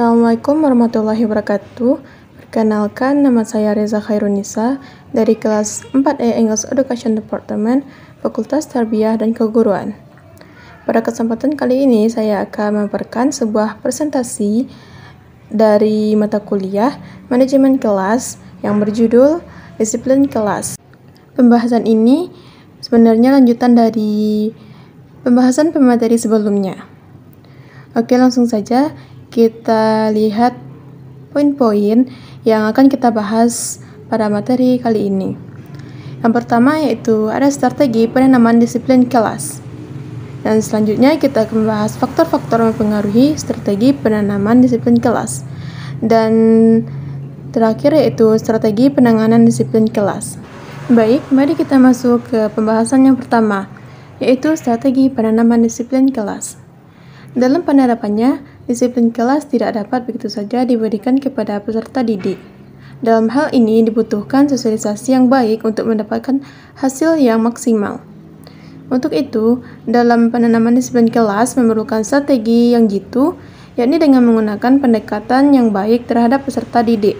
Assalamualaikum warahmatullahi wabarakatuh. Perkenalkan, nama saya Reza Khairunisa dari kelas 4E English Education Department, Fakultas Tarbiyah dan Keguruan. Pada kesempatan kali ini, saya akan memaparkan sebuah presentasi dari mata kuliah Manajemen Kelas yang berjudul Disiplin Kelas. Pembahasan ini sebenarnya lanjutan dari pembahasan pemateri sebelumnya. Oke, langsung saja kita lihat poin-poin yang akan kita bahas pada materi kali ini. Yang pertama yaitu ada strategi penanaman disiplin kelas. Dan selanjutnya kita akan membahas faktor-faktor yang mempengaruhi strategi penanaman disiplin kelas. Dan terakhir yaitu strategi penanganan disiplin kelas. Baik, mari kita masuk ke pembahasan yang pertama, yaitu strategi penanaman disiplin kelas. Dalam penerapannya, disiplin kelas tidak dapat begitu saja diberikan kepada peserta didik. Dalam hal ini dibutuhkan sosialisasi yang baik untuk mendapatkan hasil yang maksimal. Untuk itu, dalam penanaman disiplin kelas memerlukan strategi yang jitu, yakni dengan menggunakan pendekatan yang baik terhadap peserta didik.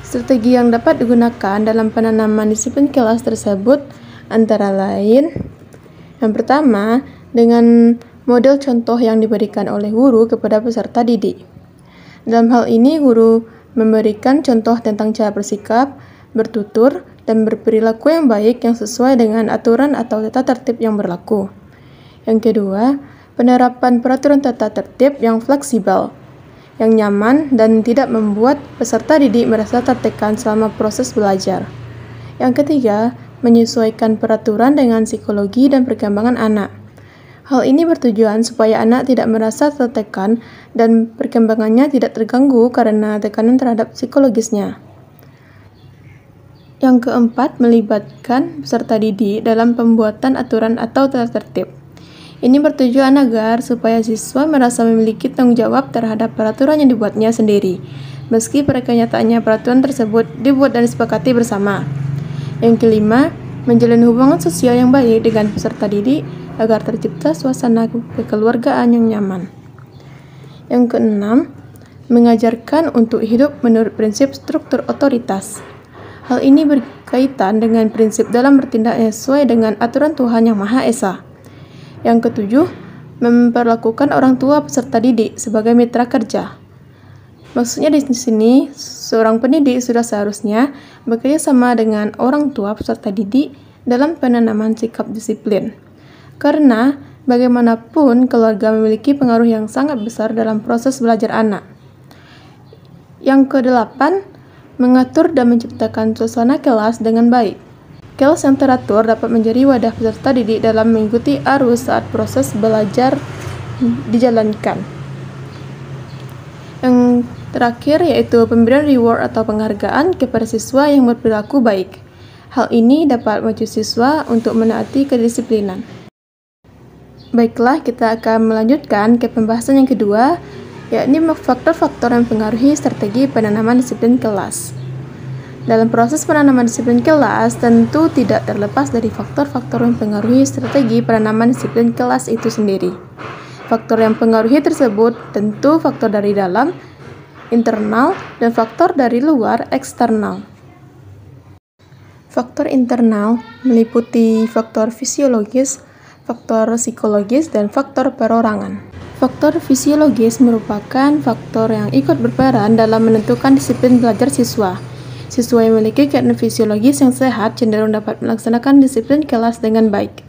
Strategi yang dapat digunakan dalam penanaman disiplin kelas tersebut antara lain, yang pertama, dengan model contoh yang diberikan oleh guru kepada peserta didik. Dalam hal ini, guru memberikan contoh tentang cara bersikap, bertutur, dan berperilaku yang baik yang sesuai dengan aturan atau tata tertib yang berlaku. Yang kedua, penerapan peraturan tata tertib yang fleksibel, yang nyaman dan tidak membuat peserta didik merasa tertekan selama proses belajar. Yang ketiga, menyesuaikan peraturan dengan psikologi dan perkembangan anak. Hal ini bertujuan supaya anak tidak merasa tertekan dan perkembangannya tidak terganggu karena tekanan terhadap psikologisnya. Yang keempat, melibatkan peserta didik dalam pembuatan aturan atau tata tertib. Ini bertujuan agar supaya siswa merasa memiliki tanggung jawab terhadap peraturan yang dibuatnya sendiri, meski pada kenyataannya peraturan tersebut dibuat dan disepakati bersama. Yang kelima, menjalin hubungan sosial yang baik dengan peserta didik agar tercipta suasana kekeluargaan yang nyaman. Yang keenam, mengajarkan untuk hidup menurut prinsip struktur otoritas. Hal ini berkaitan dengan prinsip dalam bertindak sesuai dengan aturan Tuhan Yang Maha Esa. Yang ketujuh, memperlakukan orang tua peserta didik sebagai mitra kerja. Maksudnya di sini, seorang pendidik sudah seharusnya bekerja sama dengan orang tua peserta didik dalam penanaman sikap disiplin. Karena bagaimanapun keluarga memiliki pengaruh yang sangat besar dalam proses belajar anak. Yang kedelapan, mengatur dan menciptakan suasana kelas dengan baik. Kelas yang teratur dapat menjadi wadah peserta didik dalam mengikuti arus saat proses belajar dijalankan. Yang terakhir yaitu pemberian reward atau penghargaan kepada siswa yang berperilaku baik. Hal ini dapat memacu siswa untuk menaati kedisiplinan. Baiklah, kita akan melanjutkan ke pembahasan yang kedua, yakni faktor-faktor yang mempengaruhi strategi penanaman disiplin kelas. Dalam proses penanaman disiplin kelas, tentu tidak terlepas dari faktor-faktor yang mempengaruhi strategi penanaman disiplin kelas itu sendiri. Faktor yang mempengaruhi tersebut tentu faktor dari dalam, internal, dan faktor dari luar, eksternal. Faktor internal meliputi faktor fisiologis, faktor psikologis, dan faktor perorangan. Faktor fisiologis merupakan faktor yang ikut berperan dalam menentukan disiplin belajar siswa. Siswa yang memiliki keadaan fisiologis yang sehat cenderung dapat melaksanakan disiplin kelas dengan baik.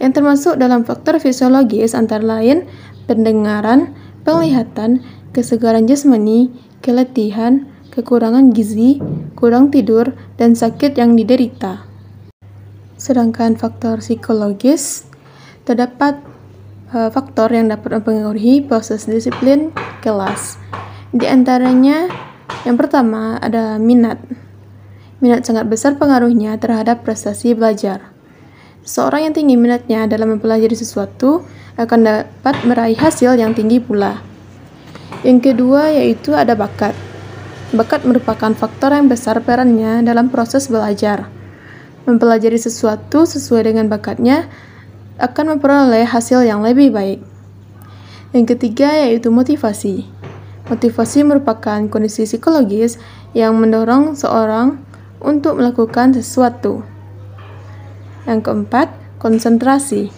Yang termasuk dalam faktor fisiologis antara lain pendengaran, penglihatan, kesegaran jasmani, keletihan, kekurangan gizi, kurang tidur, dan sakit yang diderita. Sedangkan faktor psikologis, terdapat faktor yang dapat mempengaruhi proses disiplin kelas. Di antaranya, yang pertama ada minat. Minat sangat besar pengaruhnya terhadap prestasi belajar. Seorang yang tinggi minatnya dalam mempelajari sesuatu akan dapat meraih hasil yang tinggi pula. Yang kedua yaitu ada bakat. Bakat merupakan faktor yang besar perannya dalam proses belajar. Mempelajari sesuatu sesuai dengan bakatnya akan memperoleh hasil yang lebih baik. Yang ketiga yaitu motivasi. Motivasi merupakan kondisi psikologis yang mendorong seorang untuk melakukan sesuatu. Yang keempat, konsentrasi.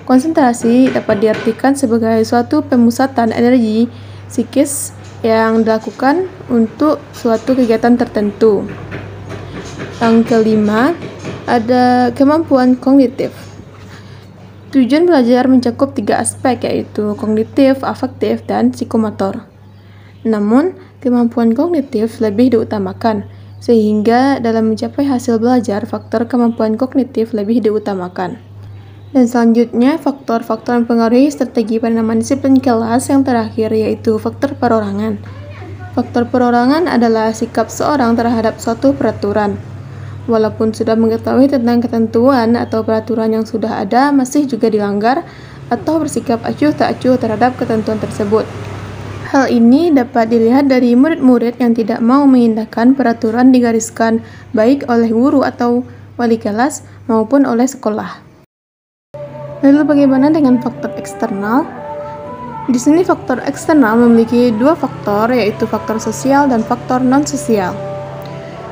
Konsentrasi dapat diartikan sebagai suatu pemusatan energi psikis yang dilakukan untuk suatu kegiatan tertentu. Yang kelima, ada kemampuan kognitif. Tujuan belajar mencakup 3 aspek, yaitu kognitif, afektif, dan psikomotor. Namun, kemampuan kognitif lebih diutamakan, sehingga dalam mencapai hasil belajar, faktor kemampuan kognitif lebih diutamakan. Dan selanjutnya, faktor-faktor yang mempengaruhi strategi penanaman disiplin kelas yang terakhir, yaitu faktor perorangan. Faktor perorangan adalah sikap seorang terhadap suatu peraturan. Walaupun sudah mengetahui tentang ketentuan atau peraturan yang sudah ada, masih juga dilanggar atau bersikap acuh tak acuh terhadap ketentuan tersebut. Hal ini dapat dilihat dari murid-murid yang tidak mau mengindahkan peraturan digariskan baik oleh guru atau wali kelas maupun oleh sekolah. Lalu bagaimana dengan faktor eksternal? Di sini faktor eksternal memiliki 2 faktor, yaitu faktor sosial dan faktor non-sosial.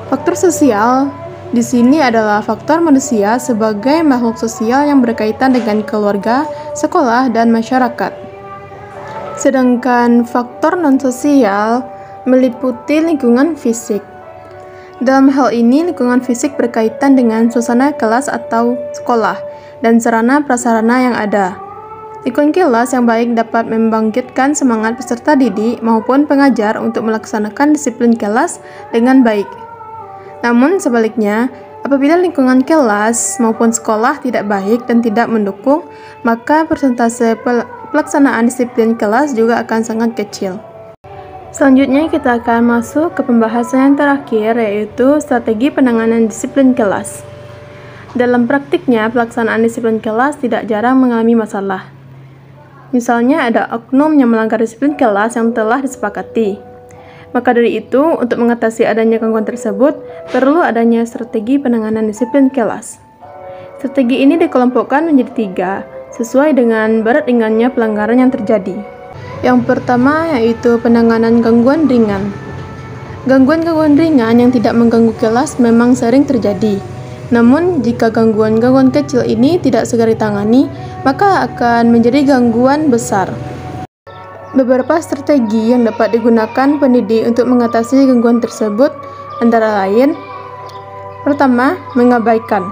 Faktor sosial di sini adalah faktor manusia sebagai makhluk sosial yang berkaitan dengan keluarga, sekolah, dan masyarakat. Sedangkan faktor non-sosial meliputi lingkungan fisik. Dalam hal ini, lingkungan fisik berkaitan dengan suasana kelas atau sekolah dan sarana prasarana yang ada. Lingkungan kelas yang baik dapat membangkitkan semangat peserta didik maupun pengajar untuk melaksanakan disiplin kelas dengan baik. Namun sebaliknya, apabila lingkungan kelas maupun sekolah tidak baik dan tidak mendukung, maka persentase pelaksanaan disiplin kelas juga akan sangat kecil. Selanjutnya kita akan masuk ke pembahasan yang terakhir, yaitu strategi penanganan disiplin kelas. Dalam praktiknya, pelaksanaan disiplin kelas tidak jarang mengalami masalah. Misalnya ada oknum yang melanggar disiplin kelas yang telah disepakati. Maka dari itu, untuk mengatasi adanya gangguan tersebut, perlu adanya strategi penanganan disiplin kelas. Strategi ini dikelompokkan menjadi 3, sesuai dengan berat ringannya pelanggaran yang terjadi. Yang pertama yaitu penanganan gangguan ringan. Gangguan-gangguan ringan yang tidak mengganggu kelas memang sering terjadi. Namun, jika gangguan-gangguan kecil ini tidak segera ditangani, maka akan menjadi gangguan besar. Beberapa strategi yang dapat digunakan pendidik untuk mengatasi gangguan tersebut antara lain: pertama, mengabaikan.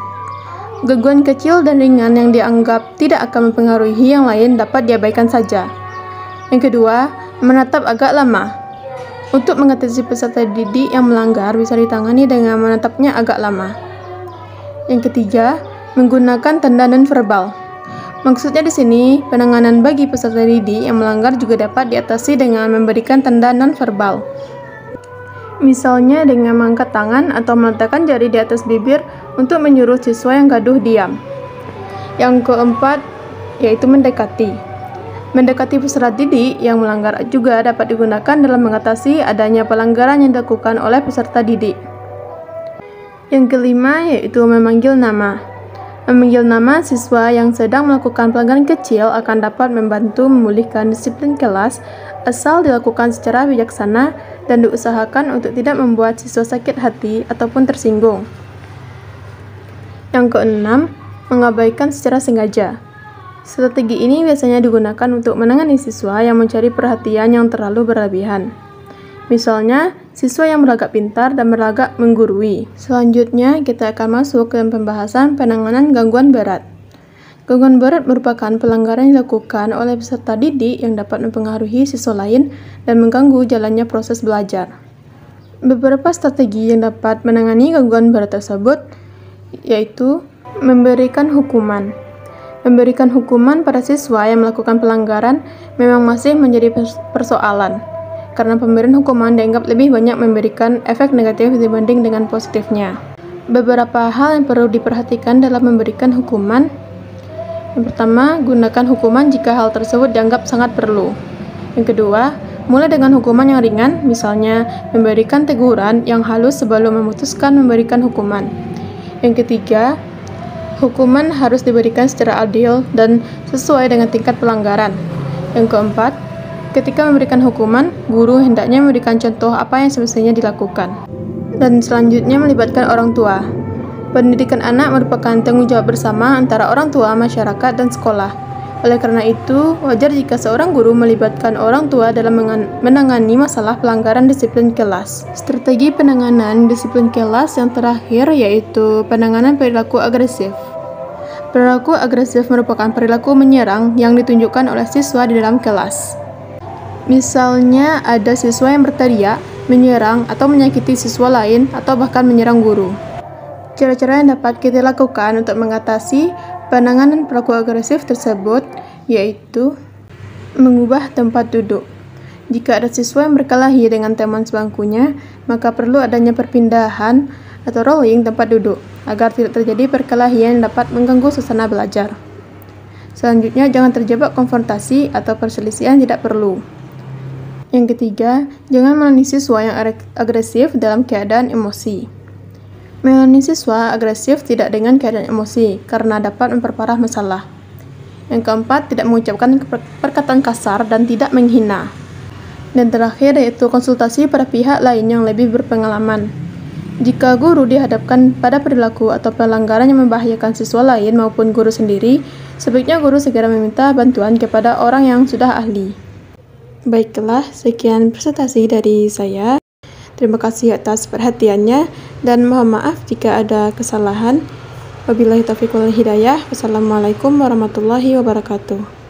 Gangguan kecil dan ringan yang dianggap tidak akan mempengaruhi yang lain dapat diabaikan saja. Yang kedua, menatap agak lama. Untuk mengatasi peserta didik yang melanggar bisa ditangani dengan menatapnya agak lama. Yang ketiga, menggunakan tanda non-verbal. Maksudnya di sini, penanganan bagi peserta didik yang melanggar juga dapat diatasi dengan memberikan tanda non-verbal. Misalnya dengan mengangkat tangan atau meletakkan jari di atas bibir untuk menyuruh siswa yang gaduh diam. Yang keempat, yaitu mendekati. Mendekati peserta didik yang melanggar juga dapat digunakan dalam mengatasi adanya pelanggaran yang dilakukan oleh peserta didik. Yang kelima, yaitu memanggil nama. Memanggil nama siswa yang sedang melakukan pelanggaran kecil akan dapat membantu memulihkan disiplin kelas asal dilakukan secara bijaksana dan diusahakan untuk tidak membuat siswa sakit hati ataupun tersinggung. Yang keenam, mengabaikan secara sengaja. Strategi ini biasanya digunakan untuk menangani siswa yang mencari perhatian yang terlalu berlebihan. Misalnya, siswa yang berlagak pintar dan berlagak menggurui. Selanjutnya, kita akan masuk ke pembahasan penanganan gangguan berat. Gangguan berat merupakan pelanggaran yang dilakukan oleh peserta didik yang dapat mempengaruhi siswa lain dan mengganggu jalannya proses belajar. Beberapa strategi yang dapat menangani gangguan berat tersebut yaitu memberikan hukuman. Memberikan hukuman pada siswa yang melakukan pelanggaran memang masih menjadi persoalan, karena pemberian hukuman dianggap lebih banyak memberikan efek negatif dibanding dengan positifnya. Beberapa hal yang perlu diperhatikan dalam memberikan hukuman. Yang pertama, gunakan hukuman jika hal tersebut dianggap sangat perlu. Yang kedua, mulai dengan hukuman yang ringan, misalnya memberikan teguran yang halus sebelum memutuskan memberikan hukuman. Yang ketiga, hukuman harus diberikan secara adil dan sesuai dengan tingkat pelanggaran. Yang keempat, Ketika memberikan hukuman, guru hendaknya memberikan contoh apa yang semestinya dilakukan. Dan selanjutnya melibatkan orang tua. Pendidikan anak merupakan tanggung jawab bersama antara orang tua, masyarakat, dan sekolah. Oleh karena itu, wajar jika seorang guru melibatkan orang tua dalam menangani masalah pelanggaran disiplin kelas. Strategi penanganan disiplin kelas yang terakhir yaitu penanganan perilaku agresif. Perilaku agresif merupakan perilaku menyerang yang ditunjukkan oleh siswa di dalam kelas. Misalnya, ada siswa yang berteriak, menyerang, atau menyakiti siswa lain, atau bahkan menyerang guru. Cara-cara yang dapat kita lakukan untuk mengatasi penanganan perilaku agresif tersebut yaitu mengubah tempat duduk. Jika ada siswa yang berkelahi dengan teman sebangkunya, maka perlu adanya perpindahan atau rolling tempat duduk agar tidak terjadi perkelahian yang dapat mengganggu suasana belajar. Selanjutnya, jangan terjebak konfrontasi atau perselisihan tidak perlu. Yang ketiga, jangan melayani siswa yang agresif dalam keadaan emosi. Melayani siswa agresif tidak dengan keadaan emosi karena dapat memperparah masalah. Yang keempat, tidak mengucapkan perkataan kasar dan tidak menghina. Dan terakhir yaitu konsultasi pada pihak lain yang lebih berpengalaman. Jika guru dihadapkan pada perilaku atau pelanggaran yang membahayakan siswa lain maupun guru sendiri, sebaiknya guru segera meminta bantuan kepada orang yang sudah ahli. Baiklah, sekian presentasi dari saya. Terima kasih atas perhatiannya dan mohon maaf jika ada kesalahan. Wabillahi taufiq wal hidayah. Wassalamualaikum warahmatullahi wabarakatuh.